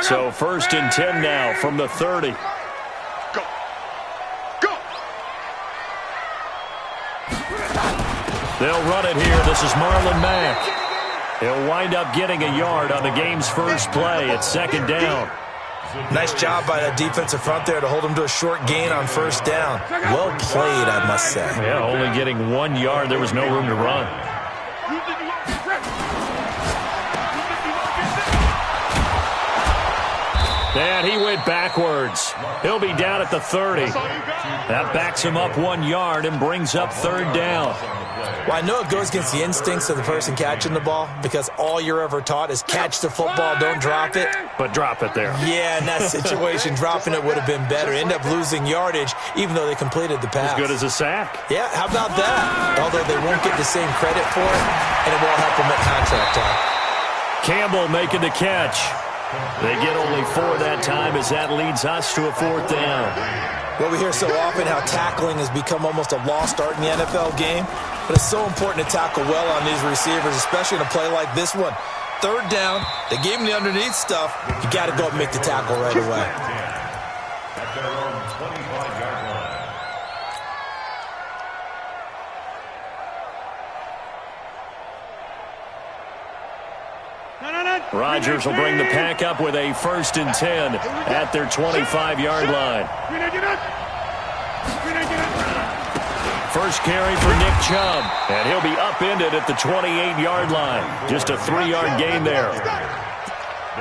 So 1st and 10 now from the 30. Go. Go. They'll run it here. This is Marlon Mack. He'll wind up getting a yard on the game's first play at 2nd down. Nice job by the defensive front there to hold him to a short gain on 1st down. Well played, I must say. Yeah, only getting 1 yard. There was no room to run. And he went backwards. He'll be down at the 30. That backs him up 1 yard and brings up 3rd down. Well, I know it goes against the instincts of the person catching the ball because all you're ever taught is catch the football, don't drop it. But drop it there. Yeah, in that situation, dropping it would have been better. End up losing yardage, even though they completed the pass. As good as a sack. Yeah, how about that? Although they won't get the same credit for it, and it won't help them at contract time. Campbell making the catch. They get only 4 that time as that leads us to a 4th down. Well, we hear so often how tackling has become almost a lost art in the NFL game, but it's so important to tackle well on these receivers, especially in a play like this one. 3rd down, they gave him the underneath stuff. You got to go and make the tackle right away. At their own 25-yard line. Rodgers will bring the pack up with a 1st and 10 at their 25-yard line. First carry for Nick Chubb, and he'll be upended at the 28-yard line. Just a 3-yard gain there.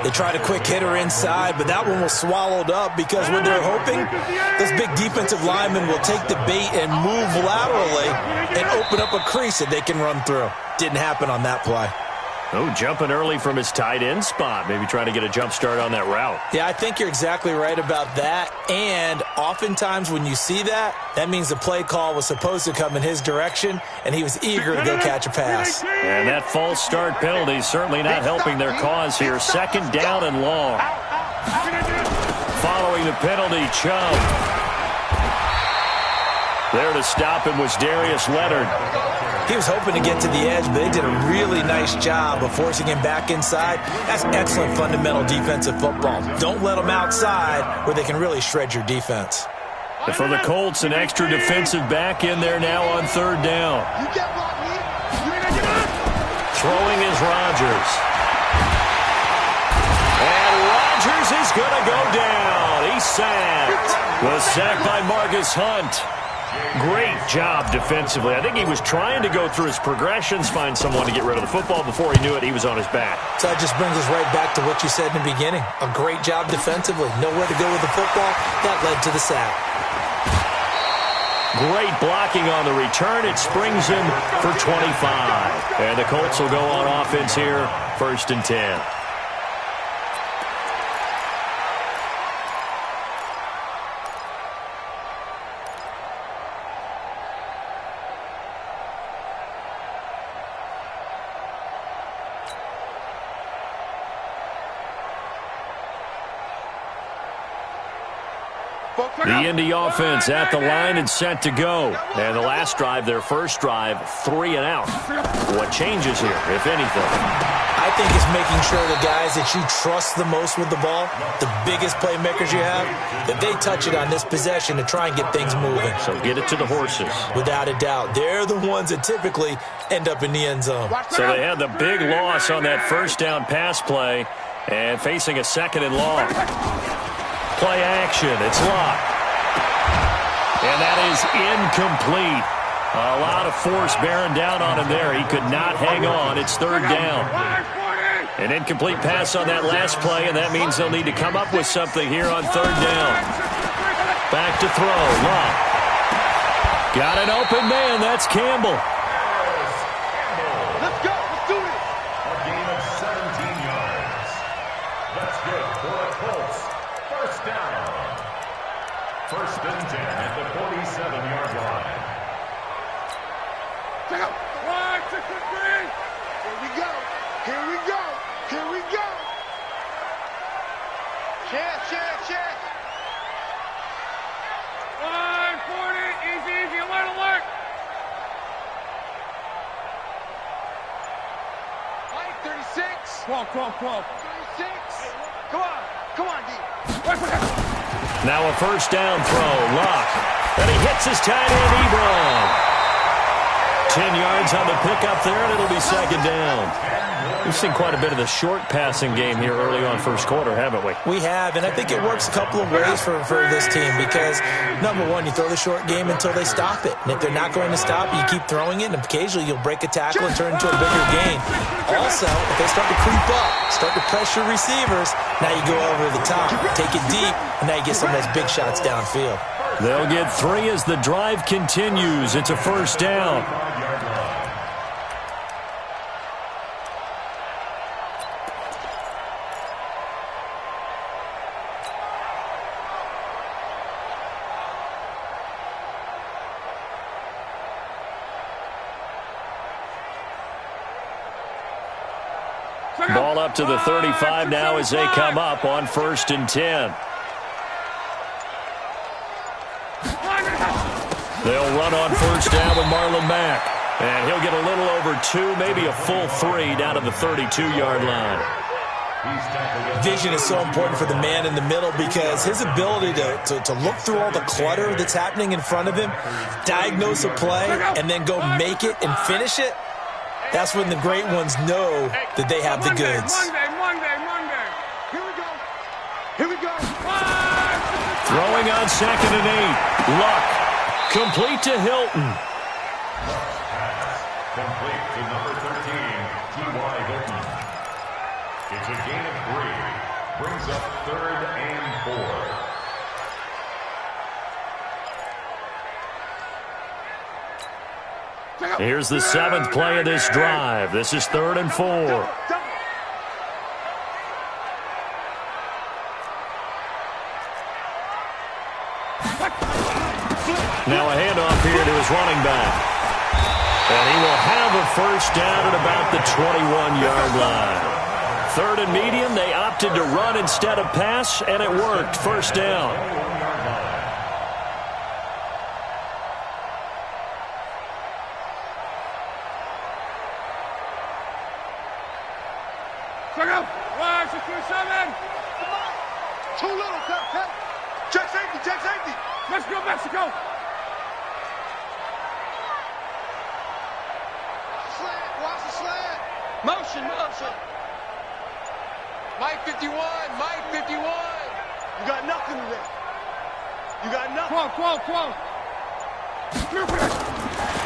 They tried a quick hitter inside, but that one was swallowed up because what they're hoping, those big defensive linemen will take the bait and move laterally and open up a crease that they can run through. Didn't happen on that play. Oh, jumping early from his tight end spot. Maybe trying to get a jump start on that route. Yeah, I think you're exactly right about that. And oftentimes when you see that, that means the play call was supposed to come in his direction, and he was eager to go catch a pass. And that false start penalty is certainly not helping their cause here. 2nd down and long. Following the penalty, Chubb. There to stop him was Darius Leonard. He was hoping to get to the edge, but they did a really nice job of forcing him back inside. That's excellent fundamental defensive football. Don't let them outside where they can really shred your defense. And for the Colts, an extra defensive back in there now on 3rd down. Throwing is Rodgers. And Rodgers is going to go down. He's sacked. Was sacked by Marcus Hunt. Great job defensively. I think he was trying to go through his progressions, find someone to get rid of the football. Before he knew it, he was on his back. So that just brings us right back to what you said in the beginning. A great job defensively. Nowhere to go with the football. That led to the sack. Great blocking on the return. It springs him for 25. And the Colts will go on offense here, 1st and 10. The Indy offense at the line and set to go. And the last drive, their first drive, 3 and out. What changes here, if anything? I think it's making sure the guys that you trust the most with the ball, the biggest playmakers you have, that they touch it on this possession to try and get things moving. So get it to the horses. Without a doubt. They're the ones that typically end up in the end zone. So they had the big loss on that 1st down pass play and facing a 2nd and long. Play action. It's locked. And that is incomplete. A lot of force bearing down on him there. He could not hang on. It's 3rd down. An incomplete pass on that last play, and that means they'll need to come up with something here on 3rd down. Back to throw. Locke. Got an open man. That's Campbell. Let's go. Let's do it. A gain of 17 yards. That's good for the Colts. 1st down. 1st and 10 at the 47-yard line. Check out. 1, 2, 3. Here we go. Here we go. Here we go. Check. 140. Easy. Alert. 36. 12. 36. Come on. Come on, D. Now a first down throw. Luck. And he hits his tight end, Ebron. 10 yards on the pickup there, and it'll be second down. We've seen quite a bit of the short passing game here early on first quarter, haven't we? We have, and I think it works a couple of ways for this team because, number one, you throw the short game until they stop it. And if they're not going to stop, you keep throwing it, and occasionally you'll break a tackle and turn it into a bigger gain. Also, if they start to creep up, start to pressure receivers, now you go over the top, take it deep, and now you get some of those big shots downfield. They'll get 3 as the drive continues. It's a first down. Ball up to the 35 now as they come up on 1st and 10. They'll run on first down with Marlon Mack. And he'll get a little over 2, maybe a full 3 down to the 32-yard line. Vision is so important for the man in the middle because his ability to look through all the clutter that's happening in front of him, diagnose a play, and then go make it and finish it, that's when the great ones know that they have the goods. Monday. Here we go. Throwing on 2nd and 8. Luck. Complete to Hilton. Complete to number 13, T.Y. Hilton. It's a gain of 3. Brings up 3rd and 4. Here's the 7th play of this drive. This is 3rd and 4. Now a handoff here to his running back. And he will have a first down at about the 21-yard line. 3rd and medium, they opted to run instead of pass, and it worked. First down. Too little, cut. Check safety. Let's go, Mexico. Watch the slant. Motion. Mike 51. You got nothing today. You got nothing. Quo.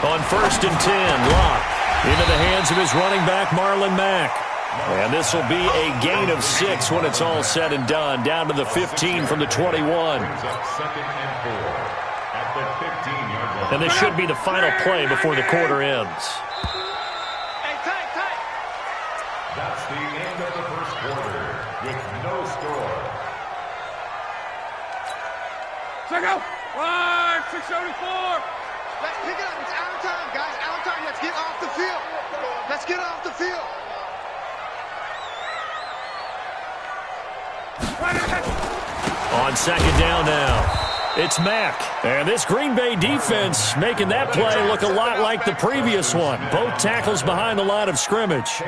On 1st and 10, Locke into the hands of his running back, Marlon Mack. And this will be a gain of 6 when it's all said and done, down to the 15 from the 21. And this should be the final play before the quarter ends. That's the end of the first quarter with no score. Check out. 6:74. Pick it up. It's out of time, guys. Out of time. Let's get off the field. On 2nd down now. It's Mack. And this Green Bay defense making that play look a lot like the previous one. Both tackles behind the line of scrimmage.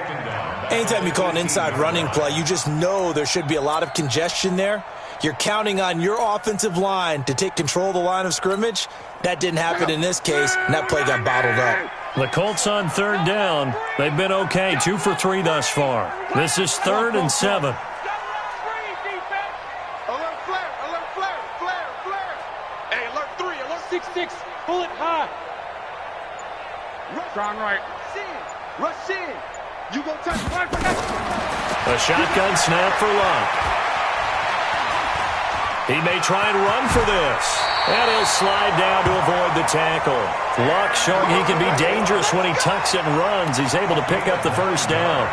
Anytime you call an inside running play, you just know there should be a lot of congestion there. You're counting on your offensive line to take control of the line of scrimmage. That didn't happen in this case, and that play got bottled up. The Colts on 3rd down. They've been okay, 2 for 3 thus far. This is 3rd and 7. Pull it high. Strong right. Rush in. You go touch. A shotgun snap for Luck. He may try and run for this. And he'll slide down to avoid the tackle. Luck showing he can be dangerous when he tucks it and runs. He's able to pick up the first down.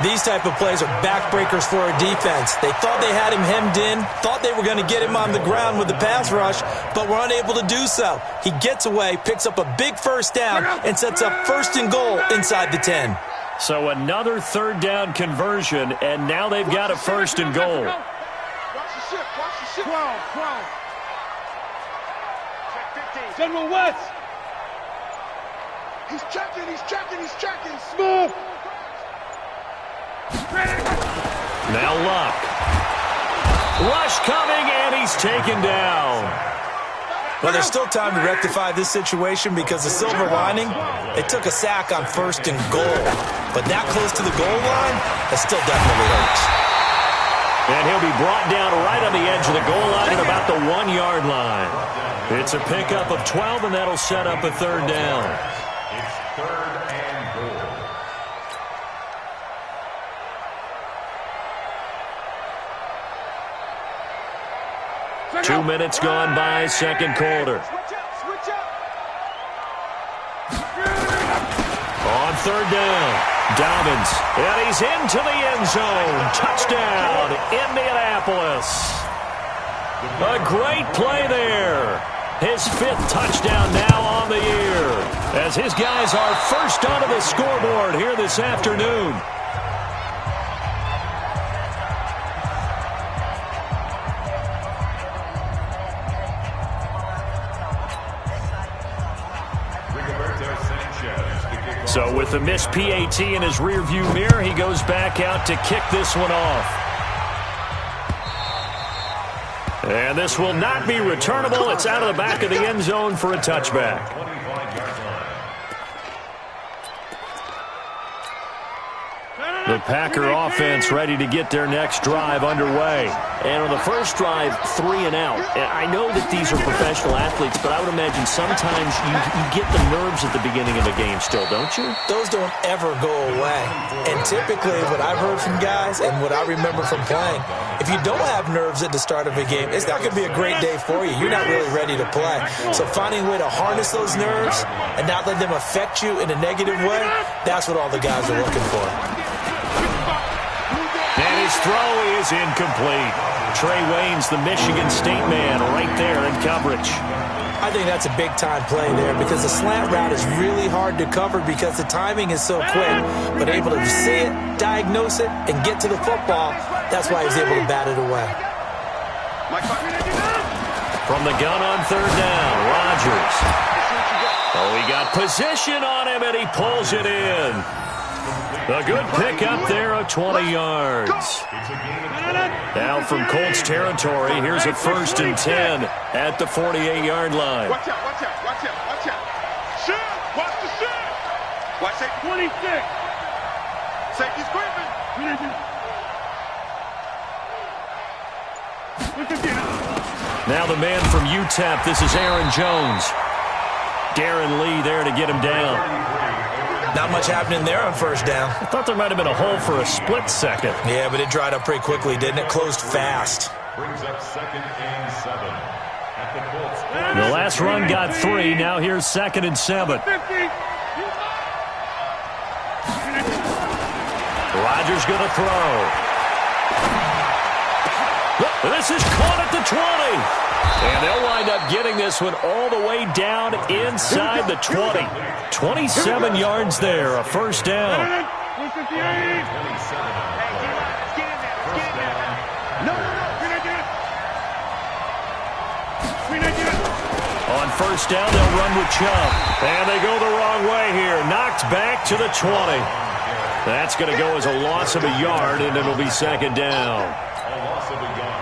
These type of plays are backbreakers for a defense. They thought they had him hemmed in, thought they were going to get him on the ground with the pass rush, but were unable to do so. He gets away, picks up a big first down, and sets up 1st and goal inside the 10. So another 3rd down conversion, and now they've got a 1st and goal. Watch the ship. 12. Check 15. General West. He's checking. Smooth. Now Luck. Rush coming, and he's taken down. Well, there's still time to rectify this situation because the silver lining, they took a sack on 1st and goal. But that close to the goal line, that still definitely hurts. And he'll be brought down right on the edge of the goal line at about the 1-yard line. It's a pickup of 12, and that'll set up a 3rd down. It's 3rd and goal. 2 minutes gone by, 2nd quarter. On 3rd down, Dobbins, and he's into the end zone. Touchdown, Indianapolis. A great play there. His 5th touchdown now on the year, as his guys are first onto the scoreboard here this afternoon. So with the missed PAT in his rearview mirror, he goes back out to kick this one off. And this will not be returnable. It's out of the back of the end zone for a touchback. The Packer offense ready to get their next drive underway. And on the first drive, 3 and out. I know that these are professional athletes, but I would imagine sometimes you get the nerves at the beginning of a game still, don't you? Those don't ever go away. And typically what I've heard from guys and what I remember from playing, if you don't have nerves at the start of a game, it's not going to be a great day for you. You're not really ready to play. So finding a way to harness those nerves and not let them affect you in a negative way, that's what all the guys are looking for. And his throw is incomplete. Trey Wayne's the Michigan State man right there in coverage. I think that's a big-time play there because the slant route is really hard to cover because the timing is so quick. But able to see it, diagnose it, and get to the football, that's why he was able to bat it away. From the gun on 3rd down, Rodgers. Oh, he got position on him, and he pulls it in. A good pickup there of 20 yards. Now from Colts territory, here's a 1st and 10 at the 48-yard line. Watch out, watch out, watch out, watch out. Shoot! Watch the shoot! Watch that 26. Safety's creeping. Now the man from UTEP, this is Aaron Jones. Darren Lee there to get him down. Not much happening there on 1st down. I thought there might have been a hole for a split second. Yeah, but it dried up pretty quickly, didn't it? Closed fast. Brings up 2nd and 7 at the Colts. The last run got 3. Now here's 2nd and 7. Rodgers going to throw. This is caught at the 20. And they'll wind up getting this one all the way down inside the 20. 27 yards there, a 1st down. On 1st down, they'll run with Chubb. And they go the wrong way here. Knocked back to the 20. That's going to go as a loss of a yard, and it'll be 2nd down.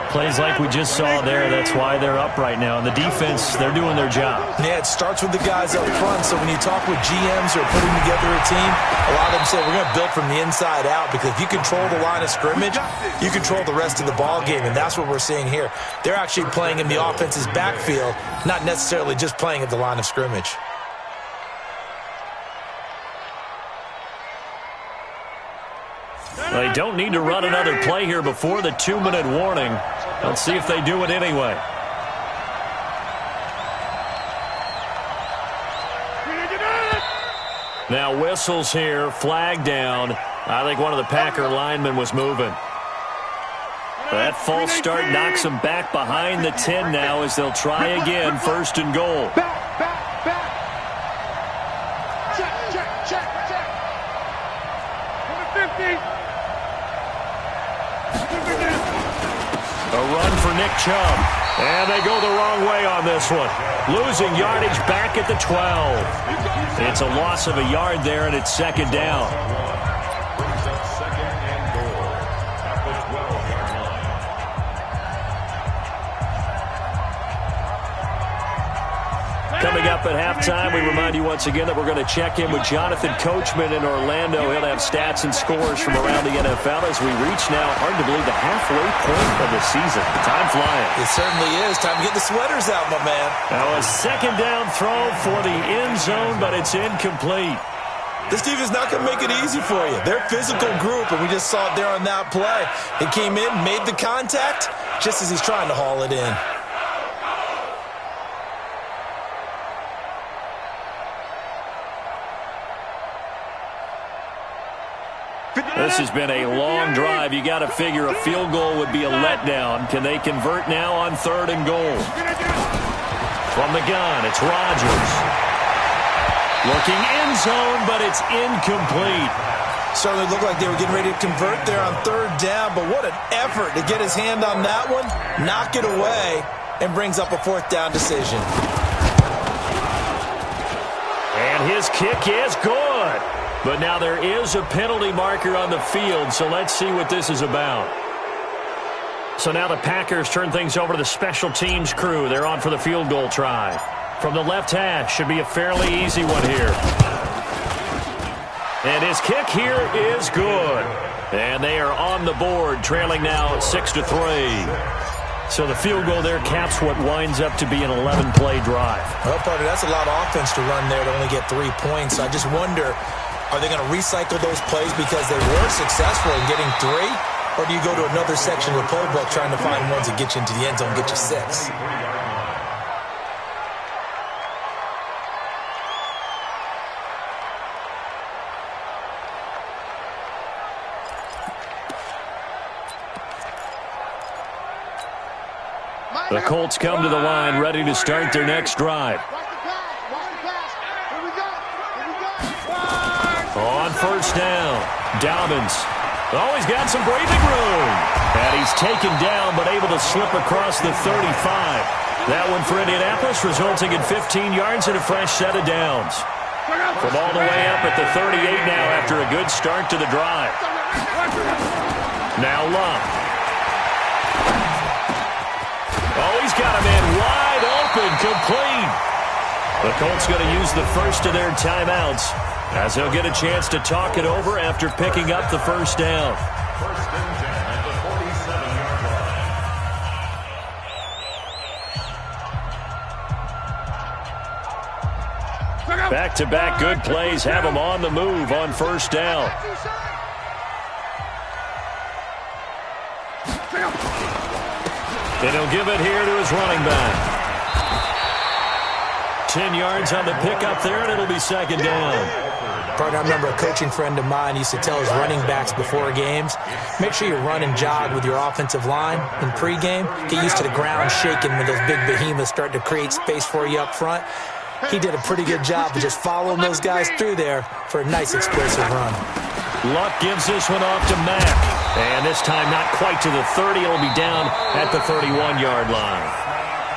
Plays like we just saw there, that's why they're up right now. And the defense, they're doing their job. Yeah, it starts with the guys up front. So when you talk with GMs who are putting together a team, a lot of them say we're going to build from the inside out because if you control the line of scrimmage, you control the rest of the ball game, and that's what we're seeing here. They're actually playing in the offense's backfield, not necessarily just playing at the line of scrimmage. They don't need to run another play here before the 2-minute warning. Let's see if they do it anyway. Now whistles here, flag down. I think one of the Packer linemen was moving. That false start knocks them back behind the 10 now as they'll try again, 1st and goal. A run for Nick Chubb. And they go the wrong way on this one. Losing yardage back at the 12. It's a loss of a yard there, and it's 2nd down. Coming up at halftime, we remind you once again that we're going to check in with Jonathan Coachman in Orlando. He'll have stats and scores from around the NFL as we reach now, hard to believe, the halfway point of the season. Time flying. It certainly is. Time to get the sweaters out, my man. Now a second down throw for the end zone, but it's incomplete. This defense is not going to make it easy for you. They're a physical group, and we just saw it there on that play. He came in, made the contact, just as he's trying to haul it in. This has been a long drive. You got to figure a field goal would be a letdown. Can they convert now on 3rd and goal? From the gun, it's Rodgers. Looking end zone, but it's incomplete. Certainly looked like they were getting ready to convert there on 3rd down, but what an effort to get his hand on that one, knock it away, and brings up a 4th down decision. And his kick is good. But now there is a penalty marker on the field, so let's see what this is about. So now the Packers turn things over to the special teams crew. They're on for the field goal try. From the left hash, should be a fairly easy one here. And his kick here is good. And they are on the board, trailing now 6-3. So the field goal there caps what winds up to be an 11-play drive. Well, partner, that's a lot of offense to run there to only get 3 points. I just wonder, are they going to recycle those plays because they were successful in getting 3? Or do you go to another section of the playbook trying to find ones that get you into the end zone and get you 6? The Colts come to the line ready to start their next drive. On 1st down, Dobbins. Oh, he's got some breathing room. And he's taken down but able to slip across the 35. That one for Indianapolis, resulting in 15 yards and a fresh set of downs. From all the way up at the 38 now after a good start to the drive. Now Luck. Oh, he's got a man wide open, complete. The Colts going to use the first of their timeouts as they'll get a chance to talk it over after picking up the 1st down. 1st and 10 at the 47-yard line. Back-to-back good plays have them on the move on 1st down. And he'll give it here to his running back. 10 yards on the pickup there, and it'll be 2nd down. Partner, I remember a coaching friend of mine used to tell his running backs before games, make sure you run and jog with your offensive line in pregame. Get used to the ground shaking when those big behemoths start to create space for you up front. He did a pretty good job of just following those guys through there for a nice explosive run. Luck gives this one off to Mack. And this time not quite to the 30. It'll be down at the 31-yard line.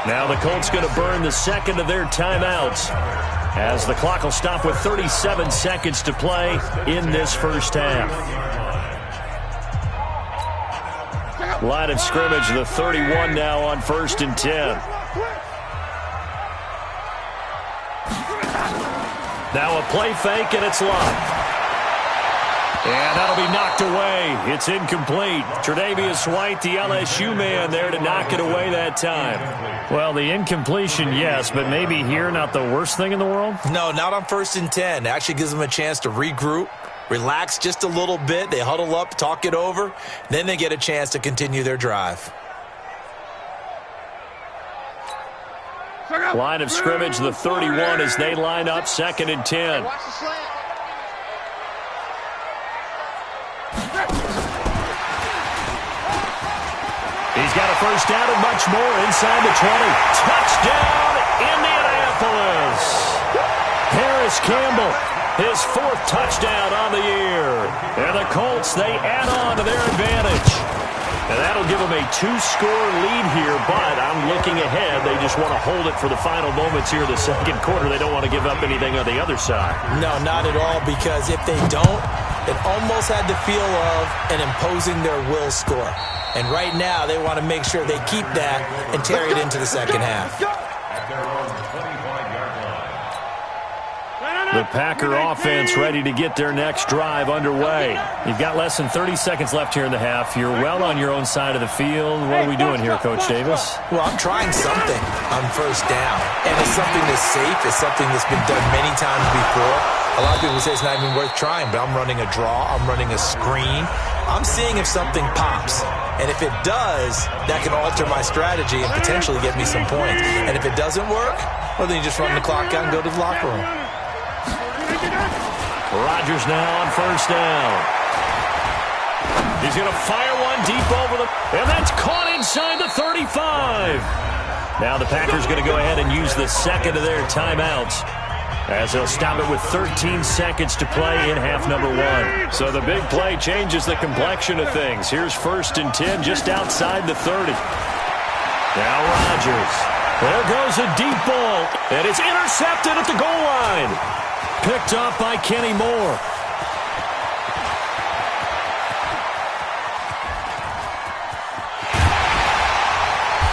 Now the Colts going to burn the 2nd of their timeouts as the clock will stop with 37 seconds to play in this 1st half. Line of scrimmage, the 31 now on 1st and 10. Now a play fake, and it's Luck. And that'll be knocked away. It's incomplete. Tre'Davious White, the LSU man, there to knock it away that time. Well, the incompletion, yes, but maybe here not the worst thing in the world? No, not on 1st and 10. It actually gives them a chance to regroup, relax just a little bit. They huddle up, talk it over. Then they get a chance to continue their drive. Line of scrimmage, the 31 as they line up 2nd and 10. He's got a 1st down and much more inside the 20. Touchdown, Indianapolis. Harris Campbell, his 4th touchdown on the year. And the Colts, they add on to their advantage. And that'll give them a 2-score lead here, but I'm looking ahead. They just want to hold it for the final moments here of the 2nd quarter. They don't want to give up anything on the other side. No, not at all, because if they don't, it almost had the feel of an imposing their will score. And right now, they want to make sure they keep that and carry it into the 2nd half. At their own 25-yard line. The Packer offense ready to get their next drive underway. You've got less than 30 seconds left here in the half. You're well on your own side of the field. What are we doing here, Coach Davis? Well, I'm trying something on first down. And it's something that's safe. It's something that's been done many times before. A lot of people say it's not even worth trying, but I'm running a draw. I'm running a screen. I'm seeing if something pops. And if it does, that can alter my strategy and potentially get me some points. And if it doesn't work, well, then you just run the clock out and go to the locker room. Rodgers now on first down. He's going to fire one deep over the... And that's caught inside the 35. Now the Packers going to go ahead and use the second of their timeouts, as they'll stop it with 13 seconds to play in half number 1. So the big play changes the complexion of things. Here's 1st and 10 just outside the 30. Now Rodgers. There goes a deep ball, and it's intercepted at the goal line. Picked up by Kenny Moore.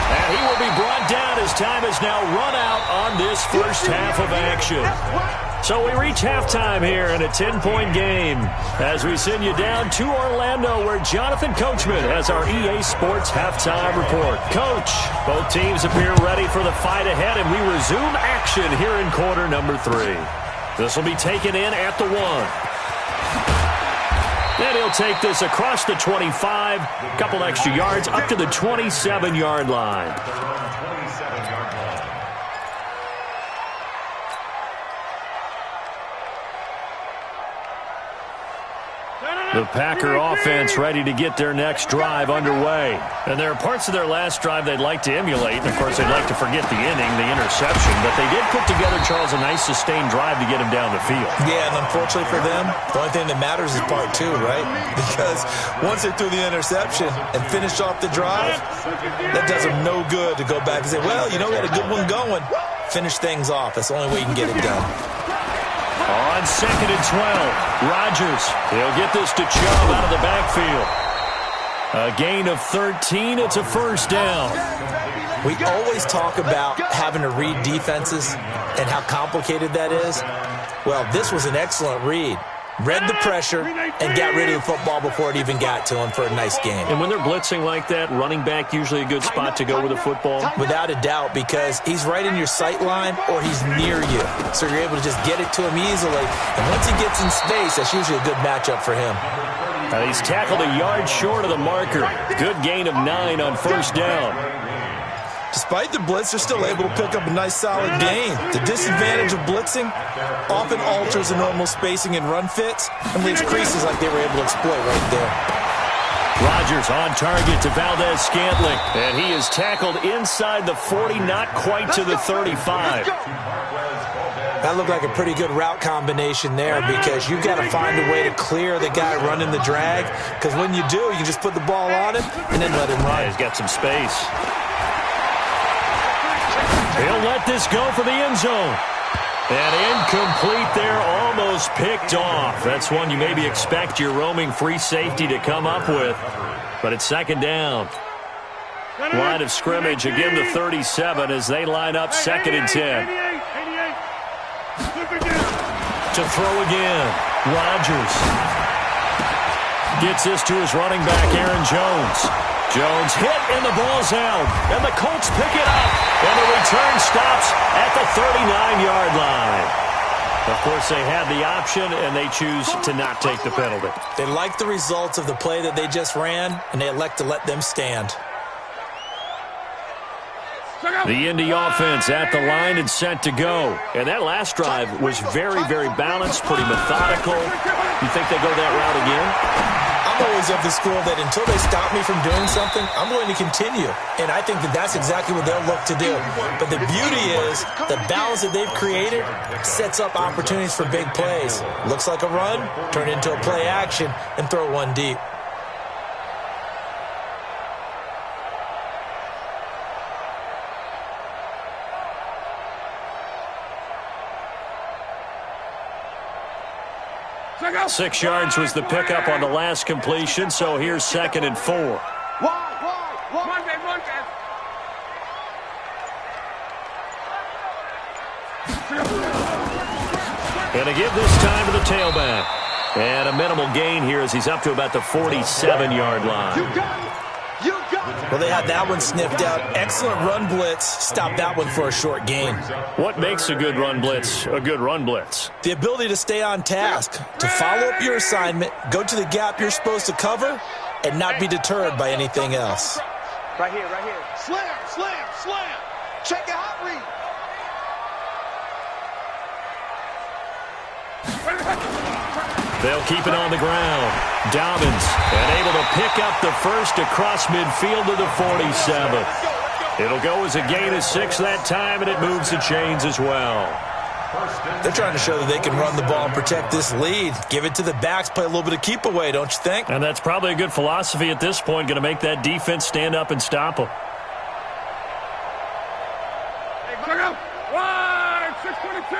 And he will be brought down as time is now run out on this first half of action. So we reach halftime here in a 10-point game as we send you down to Orlando, where Jonathan Coachman has our EA Sports halftime report. Coach, both teams appear ready for the fight ahead, and we resume action here in quarter number 3. This will be taken in at the 1. And he'll take this across the 25, a couple extra yards up to the 27-yard line. The Packer offense ready to get their next drive underway. And there are parts of their last drive they'd like to emulate. And, of course, they'd like to forget the inning, the interception. But they did put together, Charles, a nice sustained drive to get him down the field. Yeah, and unfortunately for them, the only thing that matters is part 2, right? Because once they threw the interception and finished off the drive, that does them no good to go back and say, well, you know, we had a good one going. Finish things off. That's the only way you can get it done. On 2nd and 12, Rodgers. He'll get this to Chubb out of the backfield. A gain of 13. It's a first down. We always talk about having to read defenses and how complicated that is. Well, this was an excellent read. Read the pressure and got rid of the football before it even got to him for a nice game. And when they're blitzing like that, running back usually a good spot to go with the football? Without a doubt, because he's right in your sight line or he's near you. So you're able to just get it to him easily. And once he gets in space, that's usually a good matchup for him. He's tackled a yard short of the marker. Good gain of 9 on first down. Despite the blitz, they're still able to pick up a nice solid gain. The disadvantage of blitzing often alters the normal spacing and run fits and leaves creases like they were able to exploit right there. Rodgers on target to Valdez-Scantling, and he is tackled inside the 40, not quite to the 35. That looked like a pretty good route combination there, because you've got to find a way to clear the guy running the drag, because when you do, you just put the ball on him and then let him run. Yeah, he's got some space. He'll let this go for the end zone. And incomplete there, almost picked off. That's one you maybe expect your roaming free safety to come up with. But it's second down. Line of scrimmage, again the 37 as they line up 2nd and 10. To throw again, Rodgers. Gets this to his running back, Aaron Jones. Jones hit and the ball's out. And the Colts pick it up. And the return stops at the 39-yard line. Of course, they had the option, and they choose to not take the penalty. They like the results of the play that they just ran, and they elect to let them stand. The Indy offense at the line and set to go. And that last drive was very, very balanced, pretty methodical. You think they go that route again? I'm always of the school that until they stop me from doing something, I'm going to continue. And I think that that's exactly what they'll look to do. But the beauty is the balance that they've created sets up opportunities for big plays. Looks like a run, turn into a play action, and throw one deep. Six yards was the pickup on the last completion, so here's 2nd and 4. Going to give this time to the tailback. And a minimal gain here as he's up to about the 47-yard line. You got it. You got it. Well, they had that one sniffed out. Excellent run blitz. Stop that one for a short gain. What makes a good run blitz a good run blitz? The ability to stay on task, to follow up your assignment, go to the gap you're supposed to cover, and not be deterred by anything else. Right here, right here. Slam, slam, slam. Check your hot read. They'll keep it on the ground. Dobbins, and able to pick up the first across midfield to the 47. It'll go as a gain of 6 that time, and it moves the chains as well. They're trying to show that they can run the ball and protect this lead. Give it to the backs, play a little bit of keep away, don't you think? And that's probably a good philosophy at this point, going to make that defense stand up and stop them. Hey, go. Wide, 622.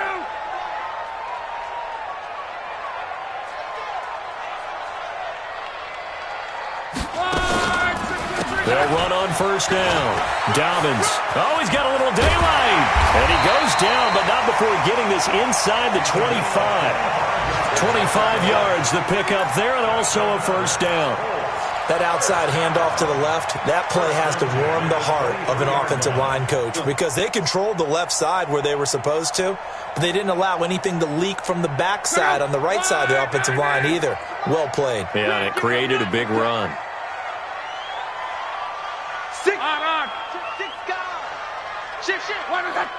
They'll run on first down. Dobbins. Oh, he's got a little daylight. And he goes down, but not before getting this inside the 25. 25 yards the pickup there, and also a first down. That outside handoff to the left, that play has to warm the heart of an offensive line coach because they controlled the left side where they were supposed to, but they didn't allow anything to leak from the backside on the right side of the offensive line either. Well played. Yeah, and it created a big run. Six. On. Six guys. Shift. What is that?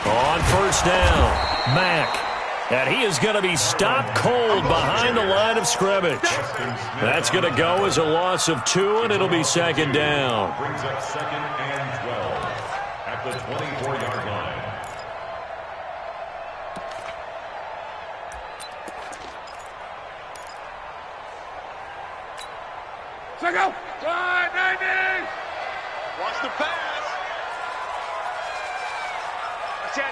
On first down, Mack. And he is going to be stopped cold behind the line of scrimmage. That's going to go as a loss of 2, and it'll be second down. Brings up 2nd and 12 at the 24-yard line. Check out. 90. Watch the pass. Watch it.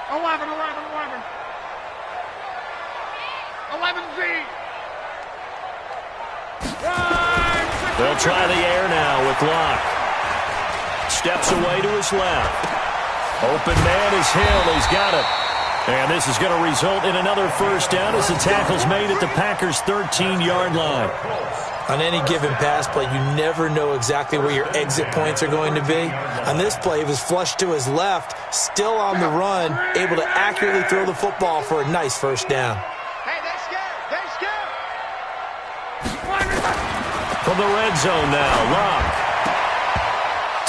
11. 11Z. They'll try the air now with Locke. Steps away to his left. Open man is Hill. He's got it. And this is going to result in another first down as the tackle's made at the Packers' 13-yard line. On any given pass play, you never know exactly where your exit points are going to be. On this play, he was flushed to his left, still on the run, able to accurately throw the football for a nice first down. Hey, they're scared. From the red zone now, Locke.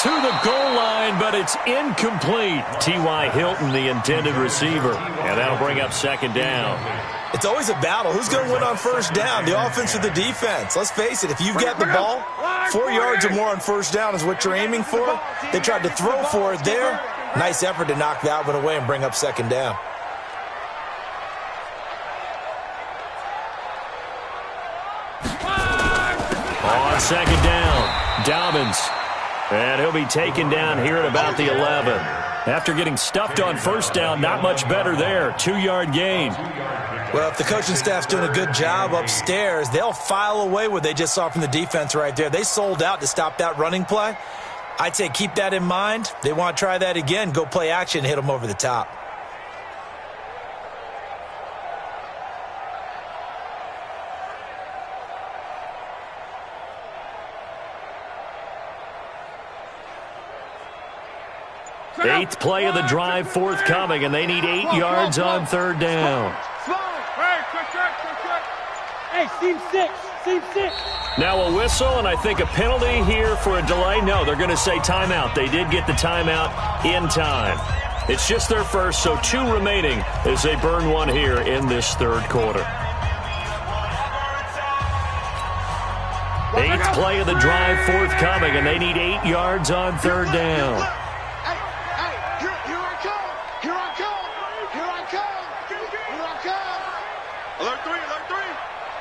To the goal line, but it's incomplete. T.Y. Hilton, the intended receiver. And that'll bring up second down. It's always a battle. Who's going to win on first down, the offense or the defense? Let's face it, if you've got the ball, 4 yards or more on first down is what you're aiming for. They tried to throw for it there. Nice effort to knock that one away and bring up second down. On second down, Dobbins. And he'll be taken down here at about the 11. After getting stuffed on first down, not much better there. 2-yard gain. Well, if the coaching staff's doing a good job upstairs, they'll file away what they just saw from the defense right there. They sold out to stop that running play. I'd say keep that in mind. They want to try that again. Go play action, hit them over the top. Eighth play of the drive forthcoming, and they need 8 yards on third down. Hey, seam six. Now a whistle, and I think a penalty here for a delay. No, they're going to say timeout. They did get the timeout in time. It's just their first, so 2 remaining as they burn 1 here in this third quarter. Eighth play of the drive forthcoming, and they need 8 yards on third down.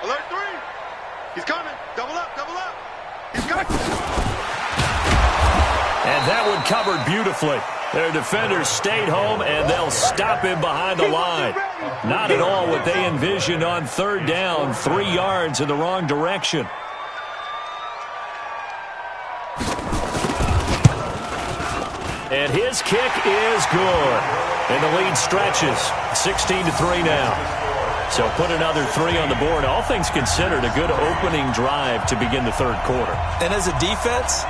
Alert 3. He's coming. Double up. He's coming. And that one covered beautifully. Their defenders stayed home, and they'll stop him behind the line. Not at all what they envisioned on third down. 3 yards in the wrong direction. And his kick is good. And the lead stretches 16-3 now. So put another 3 on the board. All things considered, a good opening drive to begin the third quarter. And as a defense,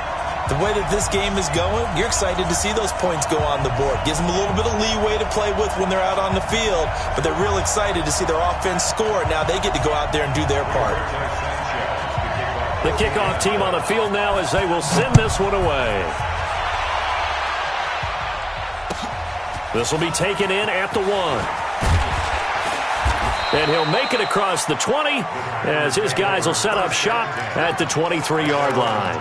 the way that this game is going, you're excited to see those points go on the board. Gives them a little bit of leeway to play with when they're out on the field, but they're real excited to see their offense score. Now they get to go out there and do their part. The kickoff team on the field now as they will send this one away. This will be taken in at the 1. And he'll make it across the 20 as his guys will set up shop at the 23-yard line.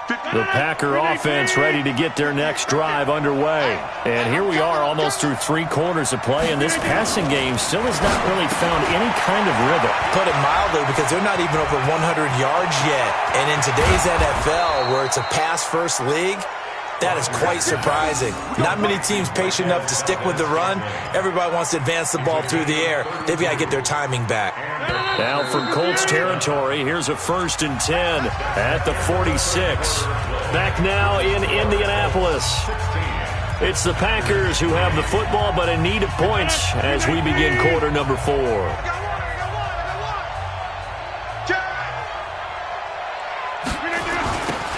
The Packer offense ready to get their next drive underway. And here we are almost through 3 quarters of play, and this passing game still has not really found any kind of rhythm. Put it mildly, because they're not even over 100 yards yet. And in today's NFL, where it's a pass-first league, that is quite surprising. Not many teams patient enough to stick with the run. Everybody wants to advance the ball through the air. They've got to get their timing back. Now from Colts territory, here's a 1st and 10 at the 46. Back now in Indianapolis. It's the Packers who have the football, but in need of points as we begin quarter number 4.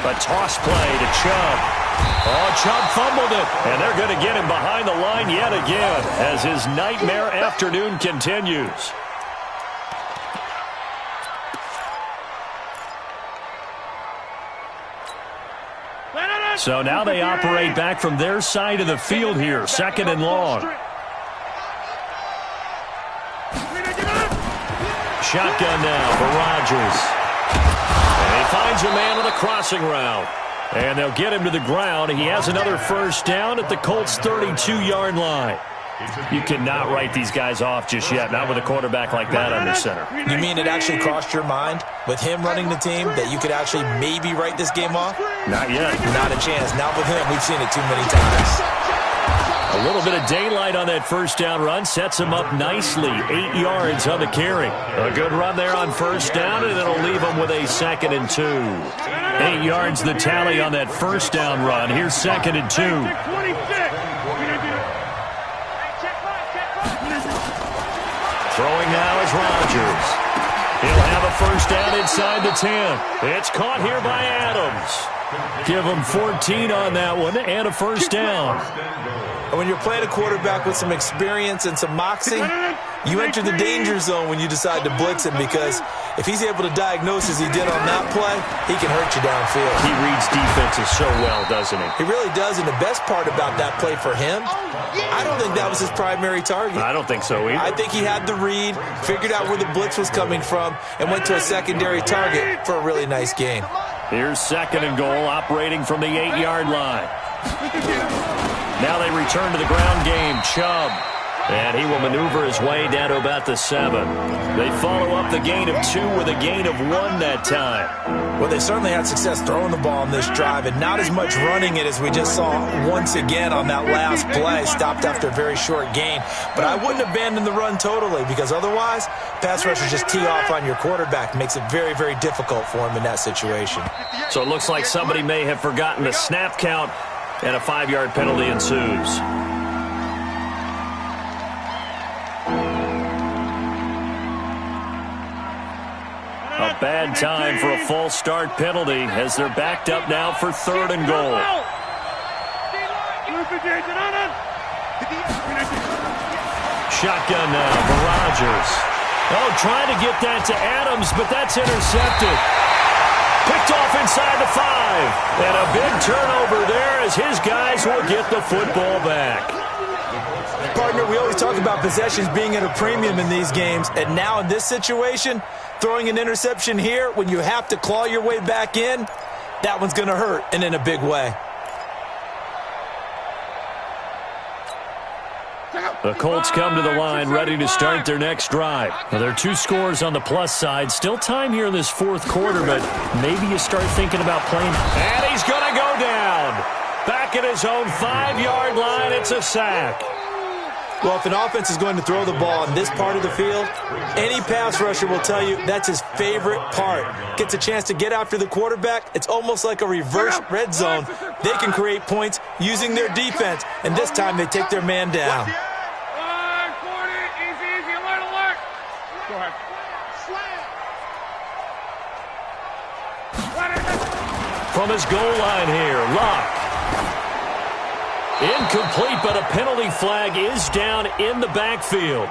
A toss play to Chubb. Oh, Chubb fumbled it, and they're going to get him behind the line yet again as his nightmare afternoon continues. So now they operate back from their side of the field here, 2nd and long. Shotgun now for Rodgers. And he finds a man on the crossing route. And they'll get him to the ground. He has another 1st down at the Colts' 32-yard line. You cannot write these guys off just yet, not with a quarterback like that under center. You mean it actually crossed your mind with him running the team that you could actually maybe write this game off? Not yet. Not a chance. Not with him. We've seen it too many times. A little bit of daylight on that 1st down run sets him up nicely. 8 yards on the carry. A good run there on 1st down, and it'll leave him with a 2nd and 2. 8 yards the tally on that 1st down run. Here's 2nd and 2. Throwing now is Rodgers. He'll have a 1st down inside the 10. It's caught here by Adams. Give him 14 on that one and a 1st down. And when you're playing a quarterback with some experience and some moxie, you enter the danger zone when you decide to blitz him, because if he's able to diagnose as he did on that play, he can hurt you downfield. He reads defenses so well, doesn't he? He really does, and the best part about that play for him, I don't think that was his primary target. I don't think so either. I think he had the read, figured out where the blitz was coming from, and went to a secondary target for a really nice gain. Here's 2nd and goal, operating from the 8-yard line. Now they return to the ground game. Chubb. And he will maneuver his way down to about the 7. They follow up the gain of 2 with a gain of 1 that time. Well, they certainly had success throwing the ball on this drive, and not as much running it as we just saw once again on that last play. Stopped after a very short gain. But I wouldn't abandon the run totally, because otherwise, pass rushers just tee off on your quarterback. Makes it very, very difficult for him in that situation. So it looks like somebody may have forgotten the snap count, and a 5-yard penalty ensues. A bad time for a false start penalty as they're backed up now for 3rd and goal. Shotgun now for Rodgers. Oh, trying to get that to Adams, but that's intercepted. Picked off inside the 5. And a big turnover there as his guys will get the football back. Partner, we always talk about possessions being at a premium in these games, and now in this situation, throwing an interception here when you have to claw your way back in, that one's going to hurt, and in a big way. The Colts come to the line ready to start their next drive. Now, there are 2 scores on the plus side. Still time here in this 4th quarter, but maybe you start thinking about playing. And he's going to go down. Back at his own 5-yard line, it's a sack. Well, if an offense is going to throw the ball in this part of the field, any pass rusher will tell you that's his favorite part. Gets a chance to get after the quarterback. It's almost like a reverse red zone. They can create points using their defense, and this time they take their man down. Go ahead. From his goal line here, Locke. Incomplete, but a penalty flag is down in the backfield.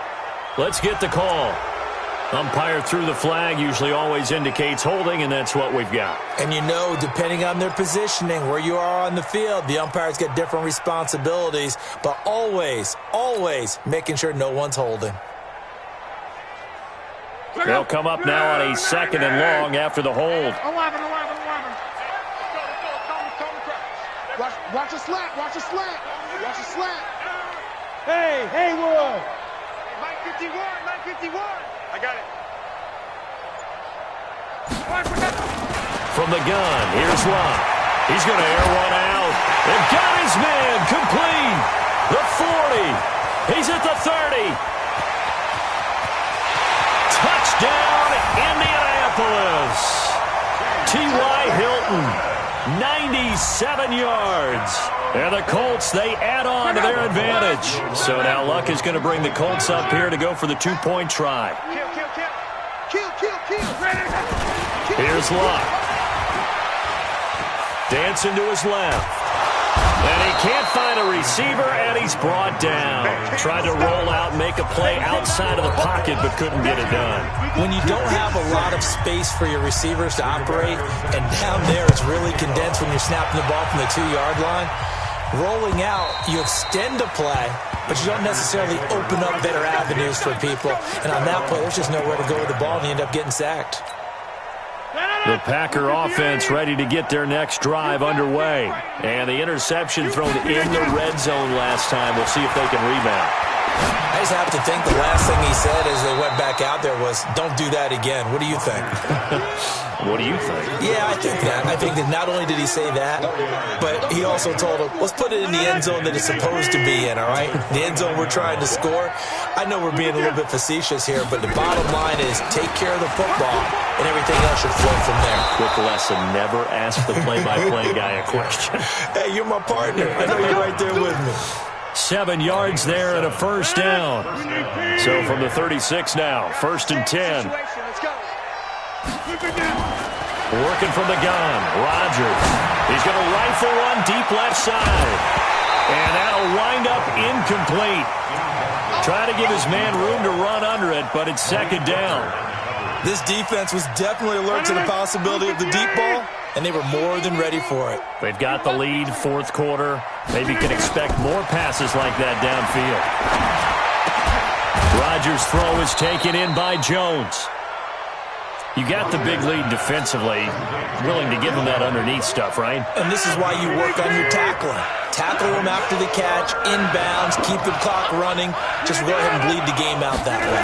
Let's get the call. Umpire threw the flag, usually always indicates holding, and that's what we've got. And you know, depending on their positioning, where you are on the field, the umpires get different responsibilities, but always, always making sure no one's holding. They'll come up now on a 2nd and long after the hold. 11. Watch a slant. Watch a slant. Hey, Haywood. 951. I got it. From the gun, here's Locke. He's going to air one out. They've got his man complete. The 40. He's at the 30. Touchdown, Indianapolis. T.Y. Hilton, 97 yards. And the Colts, they add on to their advantage. So now Luck is going to bring the Colts up here to go for the 2-point try. Kill. Here's Luck. Dancing to his left. And he can't find a receiver, and he's brought down. Tried to roll out, make a play outside of the pocket, but couldn't get it done. When you don't have a lot of space for your receivers to operate, and down there it's really condensed when you're snapping the ball from the 2-yard line, rolling out, you extend a play, but you don't necessarily open up better avenues for people. And on that play, there's just nowhere to go with the ball, and you end up getting sacked. The Packer offense ready to get their next drive underway. And the interception thrown in the red zone last time. We'll see if they can rebound. I just have to think the last thing he said as they went back out there was, don't do that again. What do you think? What do you think? Yeah, I think that. I think that not only did he say that, but he also told him, let's put it in the end zone that it's supposed to be in, all right? The end zone we're trying to score. I know we're being a little bit facetious here, but the bottom line is take care of the football, and everything else should flow from there. Quick lesson, never ask the play-by-play guy a question. Hey, you're my partner. I know you're right there with me. 7 yards there and a first down. So from the 36 now, 1st and 10. Working from the gun, Rodgers. He's going to rifle one deep left side. And that'll wind up incomplete. Try to give his man room to run under it, but it's 2nd down. This defense was definitely alert to the possibility of the deep ball, and they were more than ready for it. They've got the lead, 4th quarter. Maybe can expect more passes like that downfield. Rodgers' throw is taken in by Jones. You got the big lead defensively, willing to give him that underneath stuff, right? And this is why you work on your tackling. Tackle him after the catch, inbounds, keep the clock running. Just go ahead and bleed the game out that way.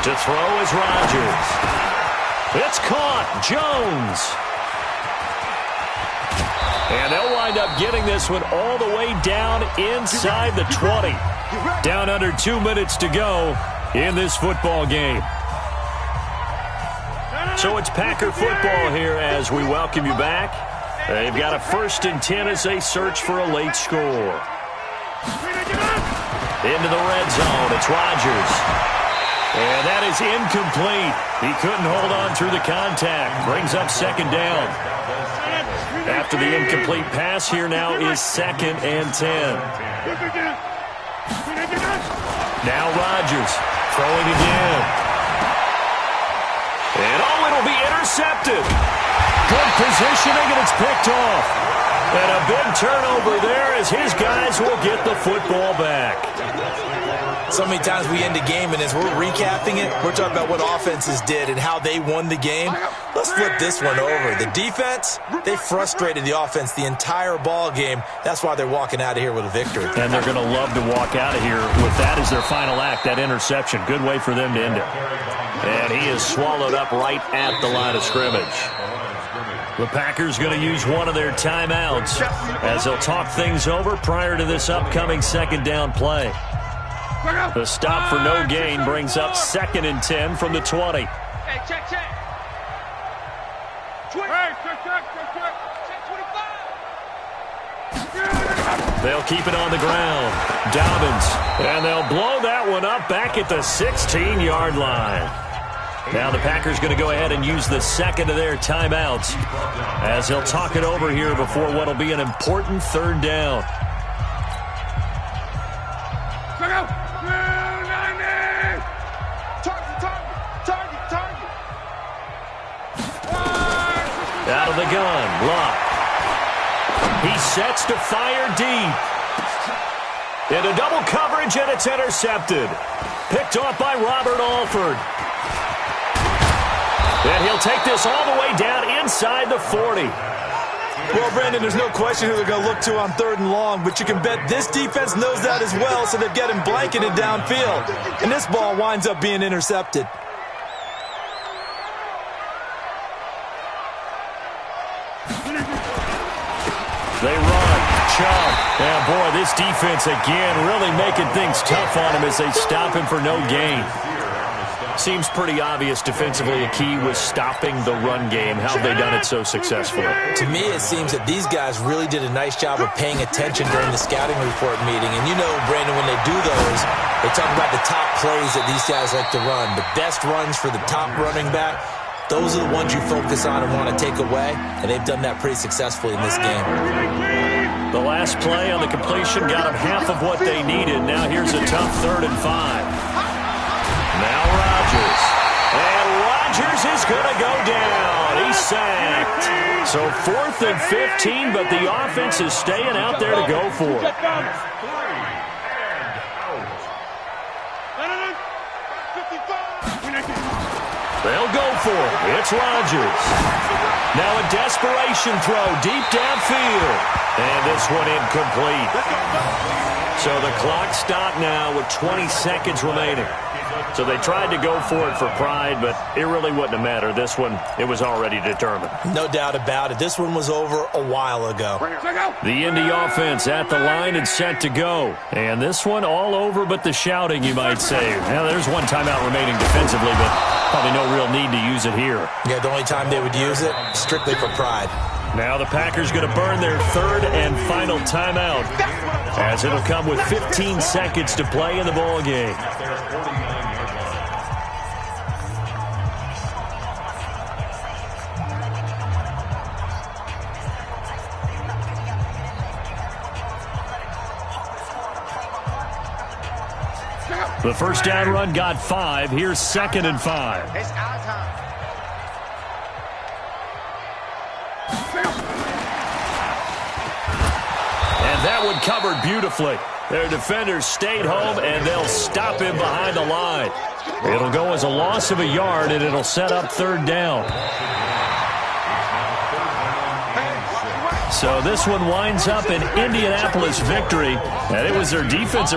To throw is Rodgers. It's caught. Jones. And they'll wind up getting this one all the way down inside the 20. Down under 2 minutes to go in this football game. So it's Packer football here as we welcome you back. They've got a 1st and 10 as they search for a late score. Into the red zone. It's Rodgers. And that is incomplete. He couldn't hold on through the contact. Brings up 2nd down. After the incomplete pass, here now is 2nd and 10. Now Rodgers throwing again. And it'll be intercepted. Good positioning, and it's picked off. And a big turnover there as his guys will get the football back. So many times we end a game, and as we're recapping it, we're talking about what offenses did and how they won the game. Let's flip this one over. The defense, they frustrated the offense the entire ball game. That's why they're walking out of here with a victory. And they're going to love to walk out of here with that as their final act, that interception. Good way for them to end it. And he is swallowed up right at the line of scrimmage. The Packers going to use one of their timeouts as they'll talk things over prior to this upcoming second down play. The stop for no gain brings up 2nd and 10 from the 20. Hey, check. Hey, check 25. They'll keep it on the ground. Dobbins. And they'll blow that one up back at the 16-yard line. Now the Packers going to go ahead and use the second of their timeouts as they'll talk it over here before what will be an important third down. Out of the gun, Luck. He sets to fire deep. Into double coverage, and it's intercepted. Picked off by Robert Alford. And he'll take this all the way down inside the 40. Well, Brandon, there's no question who they're going to look to on 3rd and long, but you can bet this defense knows that as well, so they're getting blanketed downfield. And this ball winds up being intercepted. They run, Chubb. And boy, this defense again really making things tough on him as they stop him for no gain. Seems pretty obvious defensively a key was stopping the run game. How have they done it so successfully? To me, it seems that these guys really did a nice job of paying attention during the scouting report meeting. And you know, Brandon, when they do those, they talk about the top plays that these guys like to run. The best runs for the top running back, those are the ones you focus on and want to take away. And they've done that pretty successfully in this game. The last play on the completion got them half of what they needed. Now here's a tough 3rd and 5. Now Rodgers. And Rodgers is going to go down. He's sacked. So 4th and 15, but the offense is staying out there to go for it. They'll go for it. It's Rodgers. Now a desperation throw deep downfield. And this one incomplete. So the clock stopped now with 20 seconds remaining. So they tried to go for it for pride, but it really wouldn't have mattered. This one, it was already determined. No doubt about it. This one was over a while ago. The Indy offense at the line and set to go. And this one all over but the shouting, you might say. Now, there's one timeout remaining defensively, but probably no real need to use it here. Yeah, the only time they would use it, strictly for pride. Now the Packers going to burn their 3rd and final timeout as it'll come with 15 seconds to play in the ball game. The first down run got 5. Here's 2nd and 5. It's out of time. And that one covered beautifully. Their defenders stayed home, and they'll stop him behind the line. It'll go as a loss of a yard, and it'll set up 3rd down. So this one winds up an Indianapolis victory, and it was their defensive